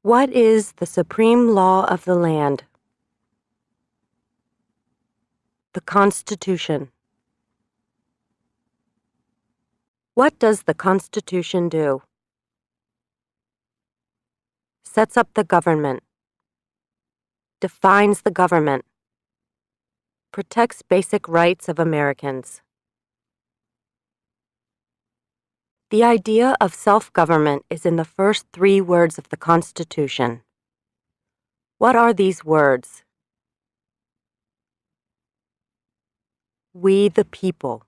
What is the supreme law of the land? The Constitution. What does the Constitution do? Sets up the government. Defines the government. Protects basic rights of Americans. The idea of self-government is in the first 3 words of the Constitution. What are these words? We the people.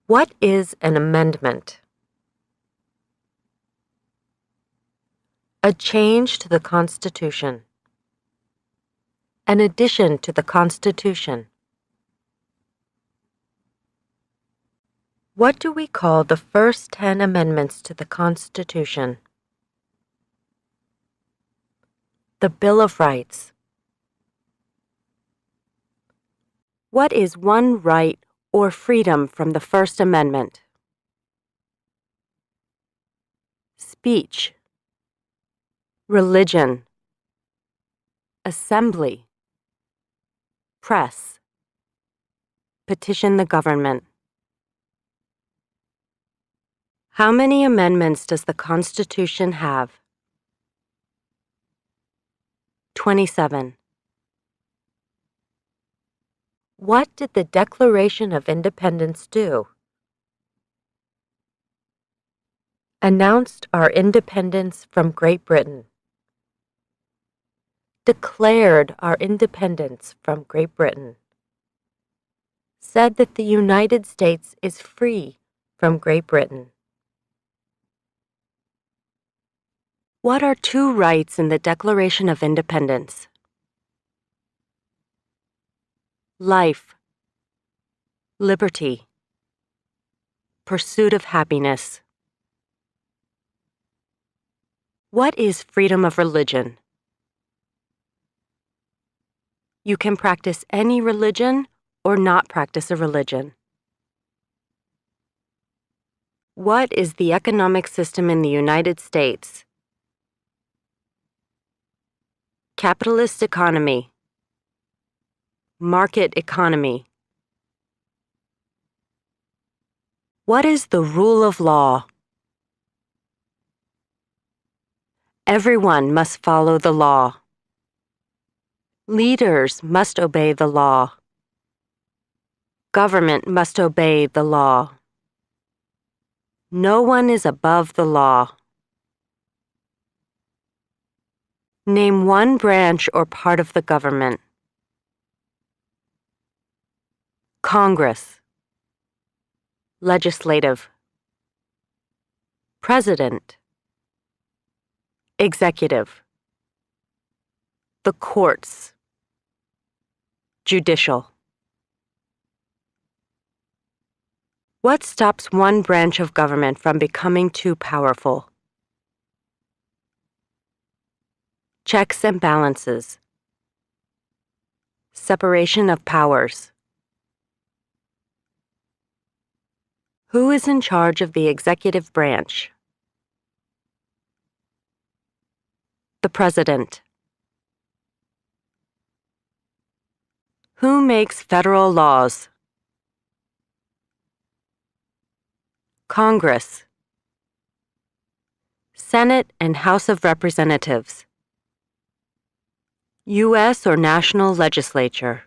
What is an amendment? A change to the Constitution. An addition to the Constitution. What do we call the first 10 amendments to the Constitution? The Bill of Rights. What is one right or freedom from the First Amendment? Speech. Religion. Assembly. Press. Petition the government. How many amendments does the Constitution have? 27. What did the Declaration of Independence do? Announced our independence from Great Britain. Declared our independence from Great Britain. Said that the United States is free from Great Britain. What are 2 rights in the Declaration of Independence? Life, liberty, pursuit of happiness. What is freedom of religion? You can practice any religion or not practice a religion. What is the economic system in the United States? Capitalist economy. Market economy. What is the rule of law? Everyone must follow the law. Leaders must obey the law. Government must obey the law. No one is above the law. Name one branch or part of the government. Congress. Legislative. President. Executive. The courts. Judicial. What stops one branch of government from becoming too powerful? Checks and balances. Separation of powers. Who is in charge of the executive branch? The President. Who makes federal laws? Congress. Senate and House of Representatives. U.S. or national legislature.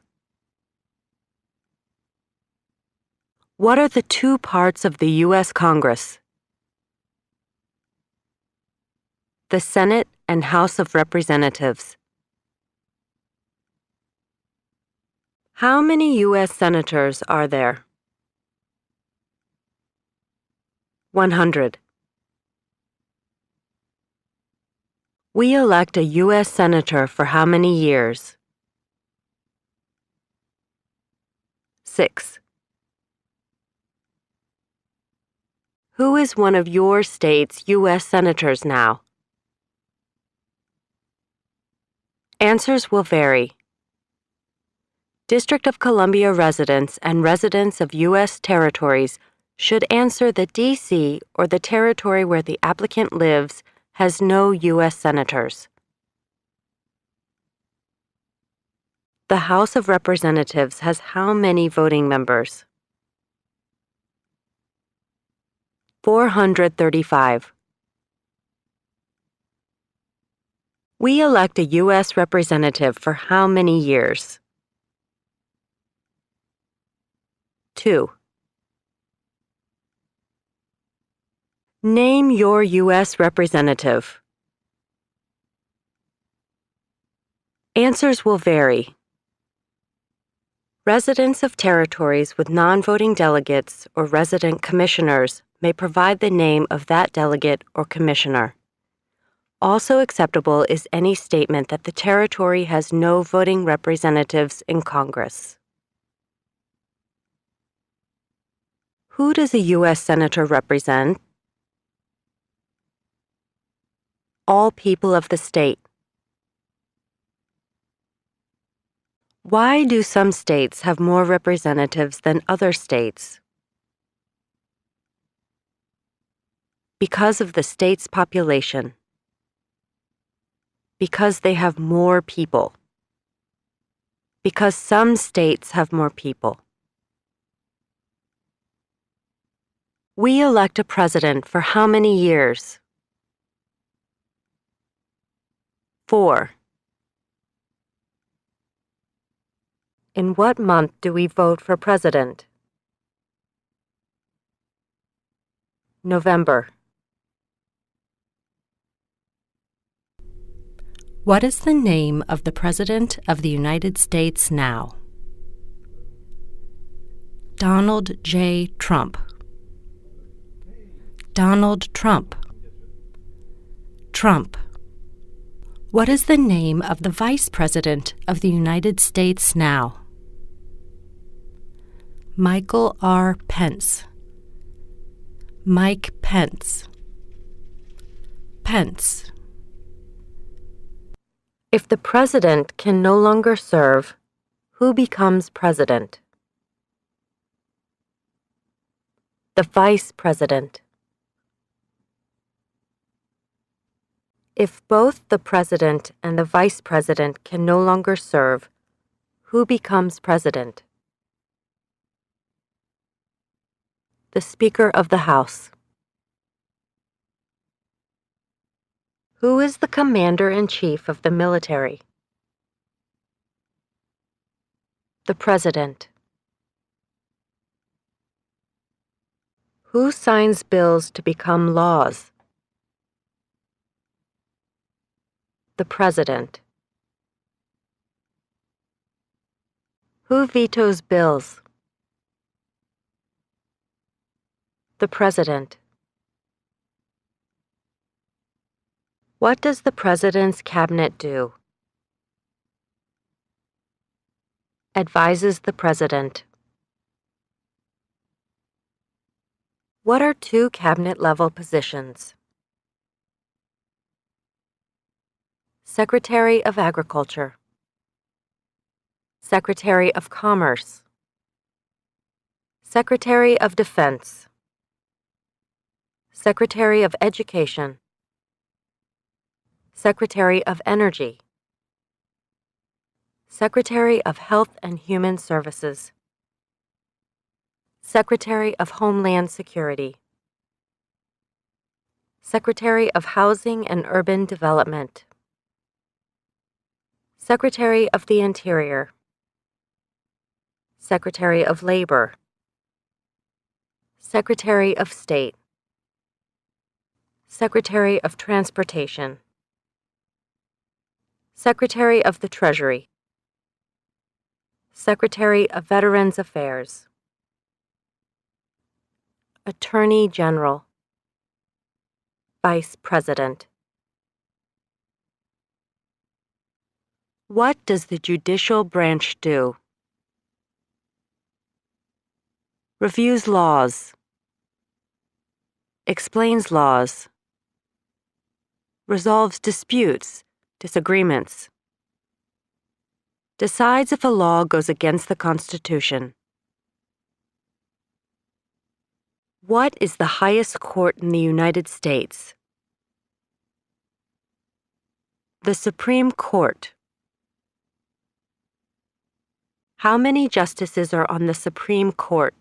What are the 2 parts of the U.S. Congress? The Senate and House of Representatives. How many U.S. senators are there? 100. We elect a U.S. senator for how many years? 6. Who is one of your state's U.S. senators now? Answers will vary. District of Columbia residents and residents of U.S. territories should answer that D.C. or the territory where the applicant lives has no U.S. senators. The House of Representatives has how many voting members? 435. We elect a U.S. representative for how many years? 2. Name your U.S. representative. Answers will vary. Residents of territories with non-voting delegates or resident commissioners may provide the name of that delegate or commissioner. Also acceptable is any statement that the territory has no voting representatives in Congress. Who does a U.S. Senator represent? All people of the state. Why do some states have more representatives than other states? Because of the state's population. Because they have more people. Because some states have more people. We elect a president for how many years? 4. In what month do we vote for president? November. What is the name of the President of the United States now? Donald J. Trump. Donald Trump. Trump. What is the name of the Vice President of the United States now? Michael R. Pence. Mike Pence. Pence. If the president can no longer serve, who becomes president? The vice president. If both the president and the vice president can no longer serve, who becomes president? The Speaker of the House. Who is the Commander-in-Chief of the military? The President. Who signs bills to become laws? The President. Who vetoes bills? The President. What does the President's cabinet do? Advises the President. What are two cabinet-level positions? Secretary of Agriculture. Secretary of Commerce. Secretary of Defense. Secretary of Education. Secretary of Energy. Secretary of Health and Human Services. Secretary of Homeland Security. Secretary of Housing and Urban Development. Secretary of the Interior. Secretary of Labor. Secretary of State. Secretary of Transportation. Secretary of the Treasury. Secretary of Veterans Affairs. Attorney General. Vice President. What does the judicial branch do? Reviews laws. Explains laws. Resolves disputes, disagreements. Decides if a law goes against the Constitution. What is the highest court in the United States? The Supreme Court. How many justices are on the Supreme Court?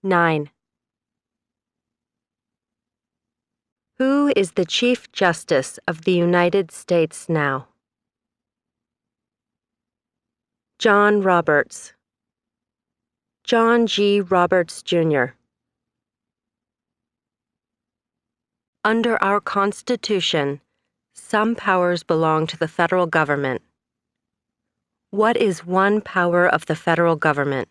9. Who is the Chief Justice of the United States now? John Roberts. John G. Roberts, Jr. Under our Constitution, some powers belong to the federal government. What is one power of the federal government?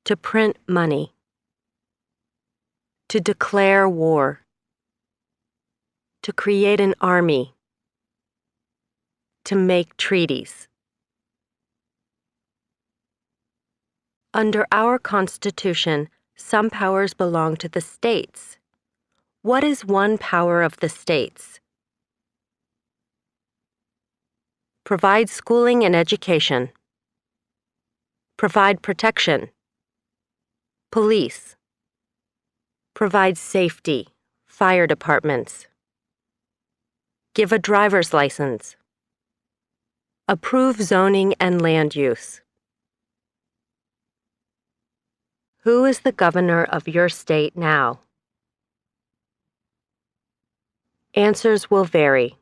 To print money. To declare war. To create an army. To make treaties. Under our Constitution, some powers belong to the states. What is one power of the states? Provide schooling and education. Provide protection. Police. Provide safety, fire departments. Give a driver's license. Approve zoning and land use. Who is the governor of your state now? Answers will vary.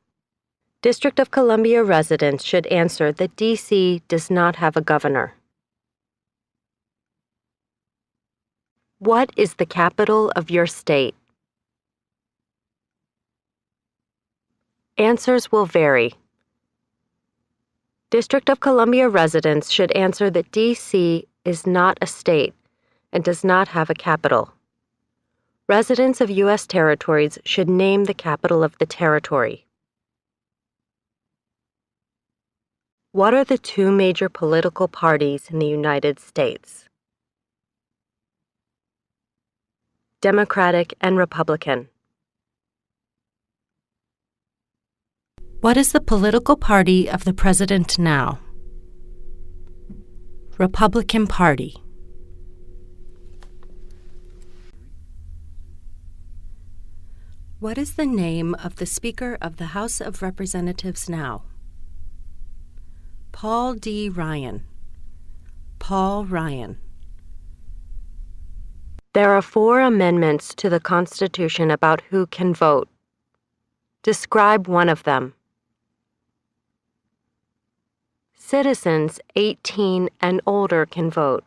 District of Columbia residents should answer that D.C. does not have a governor. What is the capital of your state? Answers will vary. District of Columbia residents should answer that D.C. is not a state and does not have a capital. Residents of U.S. territories should name the capital of the territory. What are the two major political parties in the United States? Democratic and Republican. What is the political party of the president now? Republican Party. What is the name of the Speaker of the House of Representatives now? Paul D. Ryan. Paul Ryan. There are 4 amendments to the Constitution about who can vote. Describe one of them. Citizens 18 and older can vote.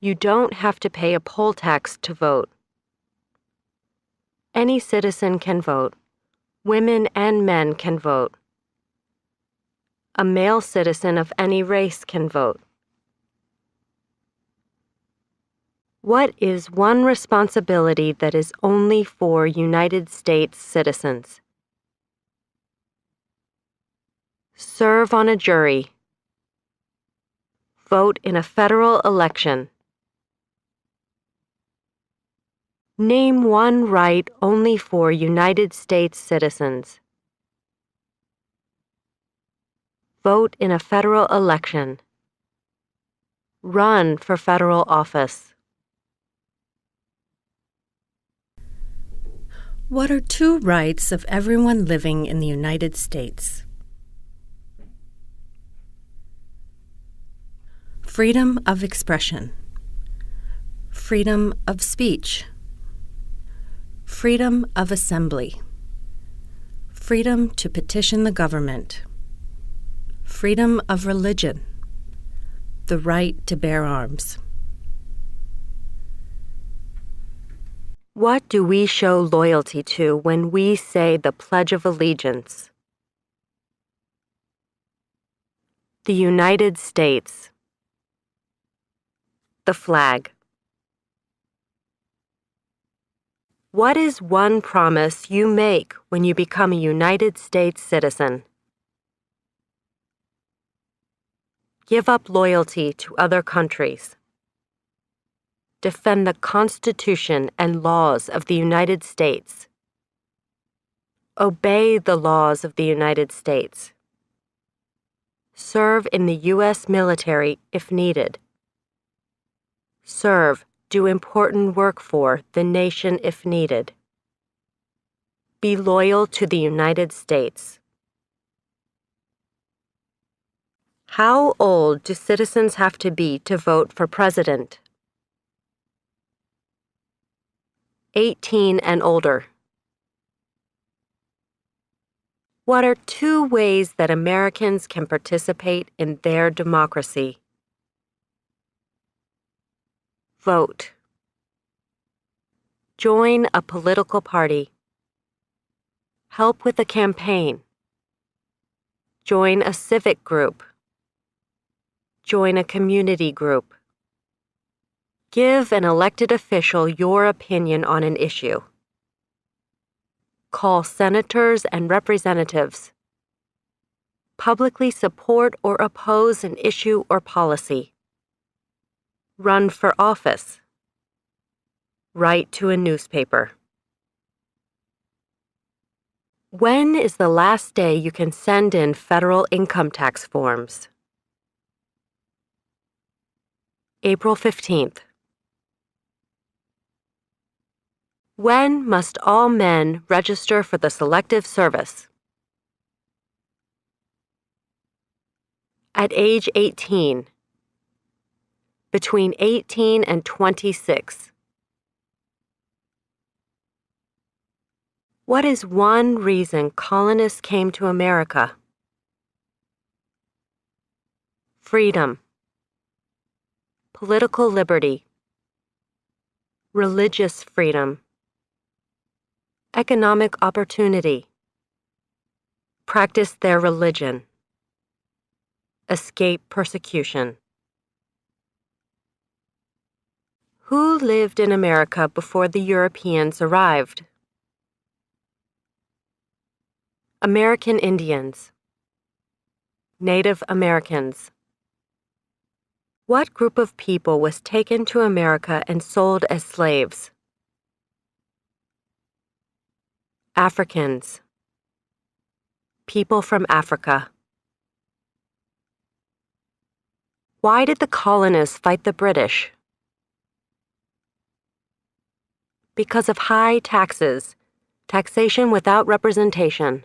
You don't have to pay a poll tax to vote. Any citizen can vote. Women and men can vote. A male citizen of any race can vote. What is one responsibility that is only for United States citizens? Serve on a jury. Vote in a federal election. Name one right only for United States citizens. Vote in a federal election. Run for federal office. What are 2 rights of everyone living in the United States? Freedom of expression. Freedom of speech. Freedom of assembly. Freedom to petition the government. Freedom of religion. The right to bear arms. What do we show loyalty to when we say the Pledge of Allegiance? The United States. The flag. What is one promise you make when you become a United States citizen? Give up loyalty to other countries. Defend the Constitution and laws of the United States. Obey the laws of the United States. Serve in the U.S. military if needed. Serve, do important work for the nation if needed. Be loyal to the United States. How old do citizens have to be to vote for president? 18 and older. What are 2 ways that Americans can participate in their democracy? Vote. Join a political party. Help with a campaign. Join a civic group. Join a community group. Give an elected official your opinion on an issue. Call senators and representatives. Publicly support or oppose an issue or policy. Run for office. Write to a newspaper. When is the last day you can send in federal income tax forms? April 15th. When must all men register for the Selective Service? At age 18. Between 18 and 26. What is one reason colonists came to America? Freedom. Political liberty. Religious freedom. Economic opportunity. Practice their religion. Escape persecution. Who lived in America before the Europeans arrived? American Indians. Native Americans. What group of people was taken to America and sold as slaves? Africans. People from Africa. Why did the colonists fight the British? Because of high taxes, taxation without representation.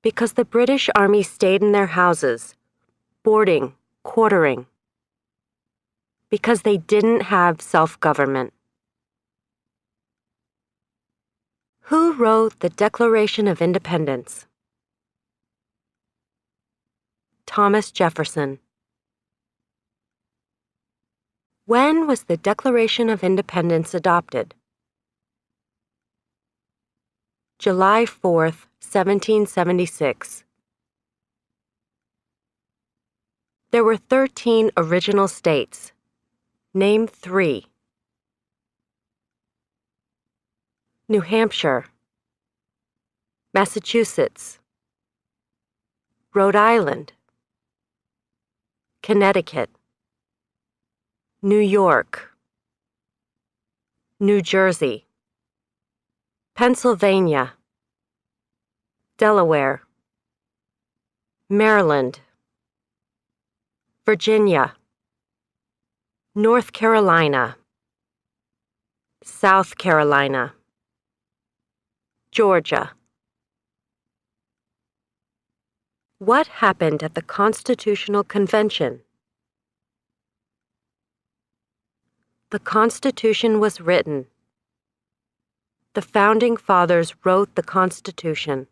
Because the British Army stayed in their houses, boarding, quartering. Because they didn't have self-government. Who wrote the Declaration of Independence? Thomas Jefferson. When was the Declaration of Independence adopted? July 4th, 1776. There were 13 original states. Name 3. New Hampshire, Massachusetts, Rhode Island, Connecticut, New York, New Jersey, Pennsylvania, Delaware, Maryland, Virginia, North Carolina, South Carolina, Georgia. What happened at the Constitutional Convention? The Constitution was written. The Founding Fathers wrote the Constitution.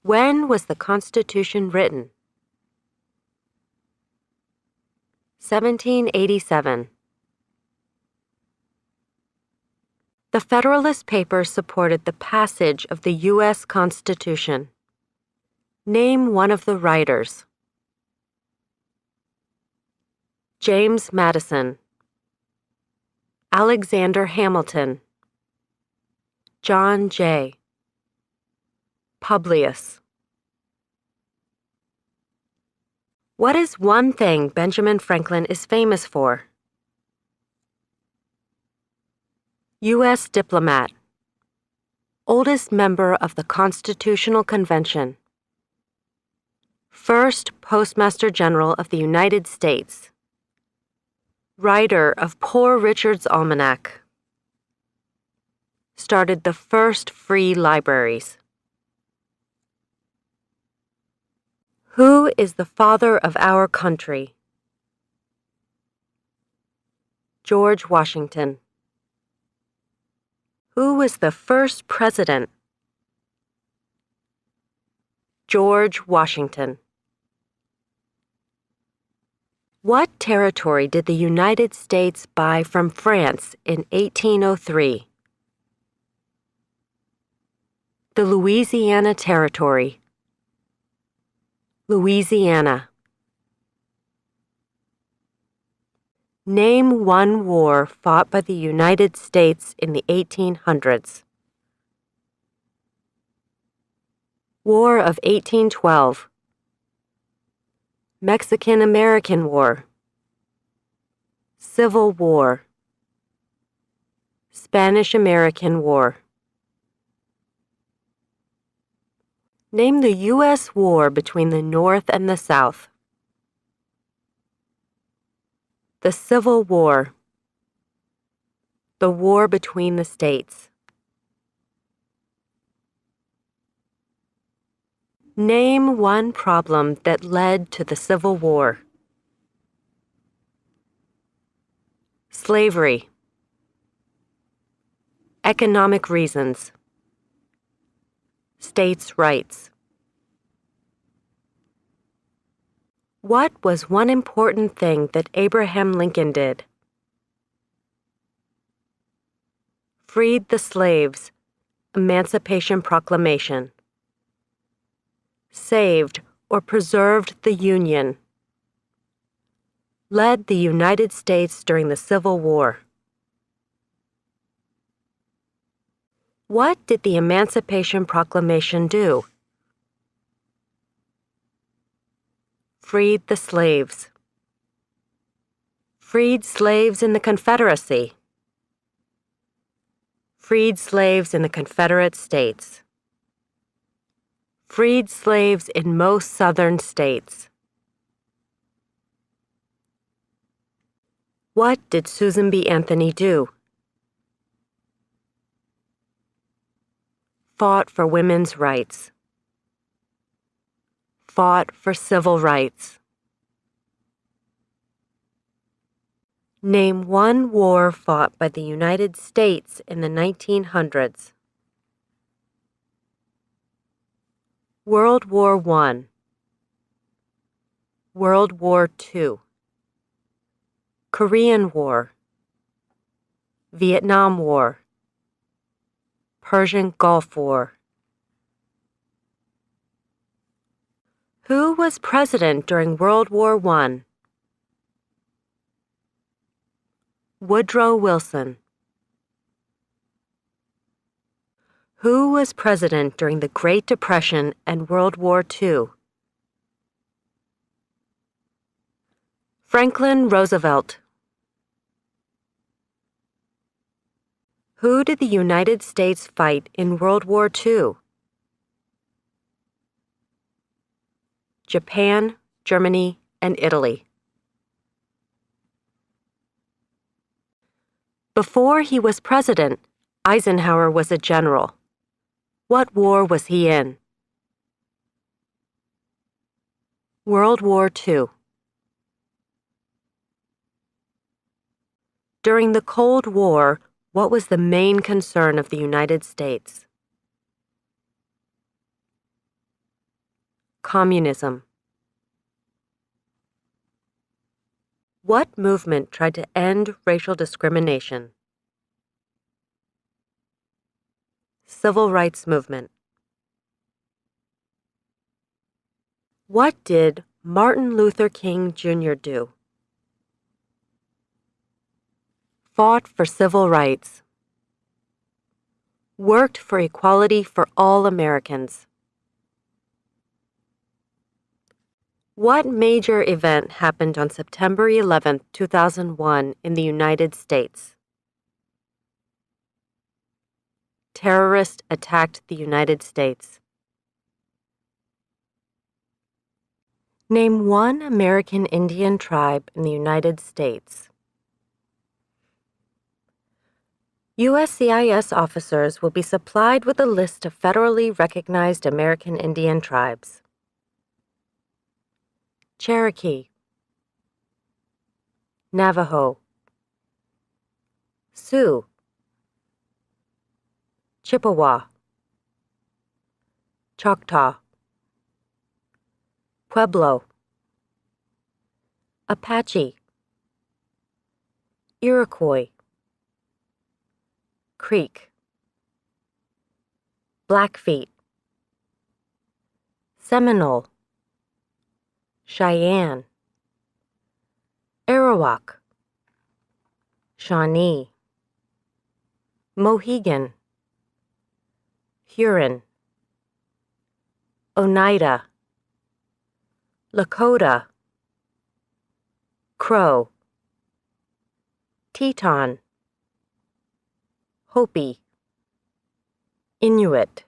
When was the Constitution written? 1787. The Federalist Papers supported the passage of the U.S. Constitution. Name one of the writers. James Madison, Alexander Hamilton, John Jay, Publius. What is one thing Benjamin Franklin is famous for? U.S. diplomat. Oldest member of the Constitutional Convention. First Postmaster General of the United States. Writer of Poor Richard's Almanac. Started the first free libraries. Who is the father of our country? George Washington. Who was the first president? George Washington. What territory did the United States buy from France in 1803? The Louisiana Territory. Louisiana. Name one war fought by the United States in the 1800s. War of 1812. Mexican-American War. Civil War. Spanish-American War. Name the U.S. war between the North and the South. The Civil War. The war between the states. Name one problem that led to the Civil War. Slavery. Economic reasons. States' rights. What was one important thing that Abraham Lincoln did? Freed the slaves. Emancipation Proclamation. Saved or preserved the Union. Led the United States during the Civil War. What did the Emancipation Proclamation do? Freed the slaves. Freed slaves in the Confederacy. Freed slaves in the Confederate States. Freed slaves in most southern states. What did Susan B. Anthony do? Fought for women's rights. Fought for civil rights. Name one war fought by the United States in the 1900s. World War I. World War II. Korean War. Vietnam War. Persian Gulf War. Who was president during World War I? Woodrow Wilson. Who was president during the Great Depression and World War II? Franklin Roosevelt. Who did the United States fight in World War II? Japan, Germany, and Italy. Before he was president, Eisenhower was a general. What war was he in? World War II. During the Cold War, what was the main concern of the United States? Communism. What movement tried to end racial discrimination? Civil Rights Movement. What did Martin Luther King Jr. do? Fought for civil rights. Worked for equality for all Americans. What major event happened on September 11, 2001 in the United States? Terrorist attacked the United States. Name one American Indian tribe in the United States. USCIS officers will be supplied with a list of federally recognized American Indian tribes. Cherokee, Navajo, Sioux, Chippewa, Choctaw, Pueblo, Apache, Iroquois, Creek, Blackfeet, Seminole, Cheyenne, Arawak, Shawnee, Mohegan, Huron, Oneida, Lakota, Crow, Teton, Hopi, Inuit.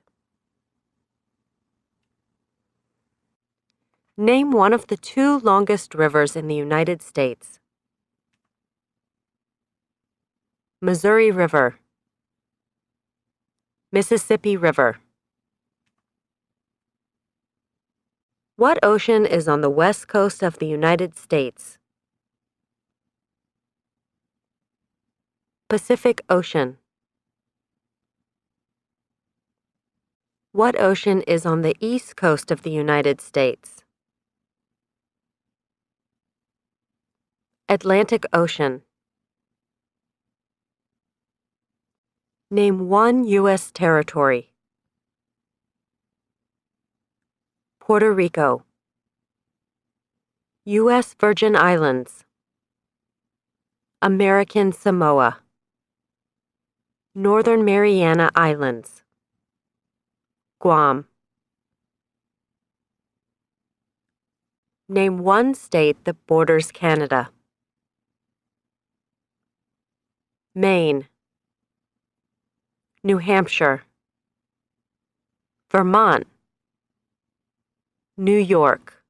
Name one of the two longest rivers in the United States. Missouri River, Mississippi River. What ocean is on the west coast of the United States? Pacific Ocean. What ocean is on the east coast of the United States? Atlantic Ocean. Name one U.S. territory. Puerto Rico, U.S. Virgin Islands, American Samoa, Northern Mariana Islands, Guam. Name one state that borders Canada. Maine, New Hampshire, Vermont, New York,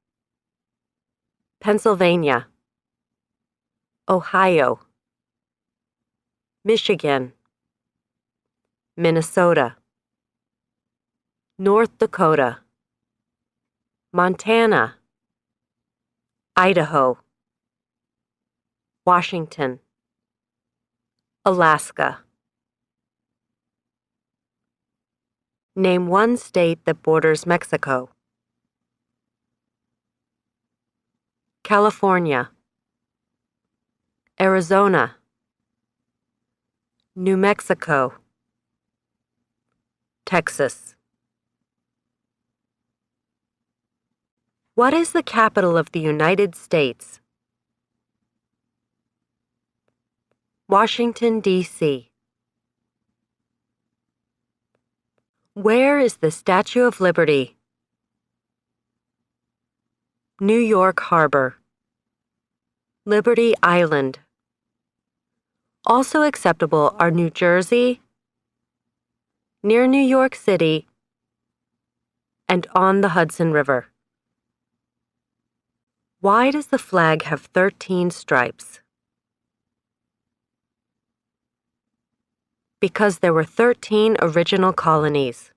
Pennsylvania, Ohio, Michigan, Minnesota, North Dakota, Montana, Idaho, Washington, Alaska. Name one state that borders Mexico. California, Arizona, New Mexico, Texas. What is the capital of the United States? Washington, D.C. Where is the Statue of Liberty? New York Harbor, Liberty Island. Also acceptable are New Jersey, near New York City, and on the Hudson River. Why does the flag have 13 stripes? Because there were 13 original colonies.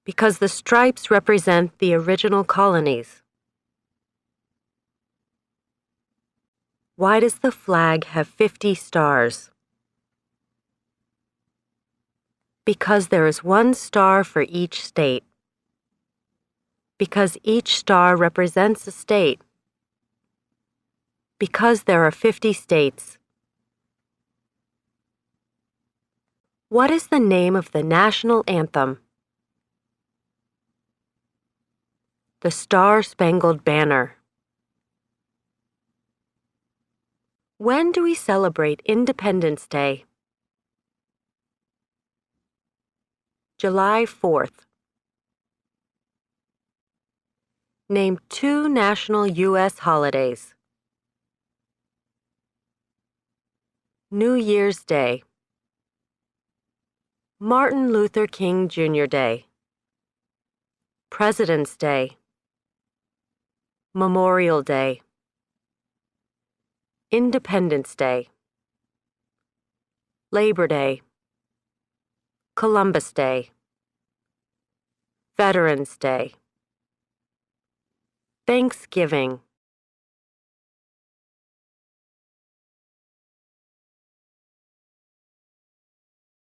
Because the stripes represent the original colonies. Why does the flag have 50 stars? Because there is one star for each state. Because each star represents a state. Because there are 50 states. What is the name of the national anthem? The Star-Spangled Banner. When do we celebrate Independence Day? July 4th. Name two national U.S. holidays. New Year's Day, Martin Luther King Jr. Day, President's Day, Memorial Day, Independence Day, Labor Day, Columbus Day, Veterans Day, Thanksgiving,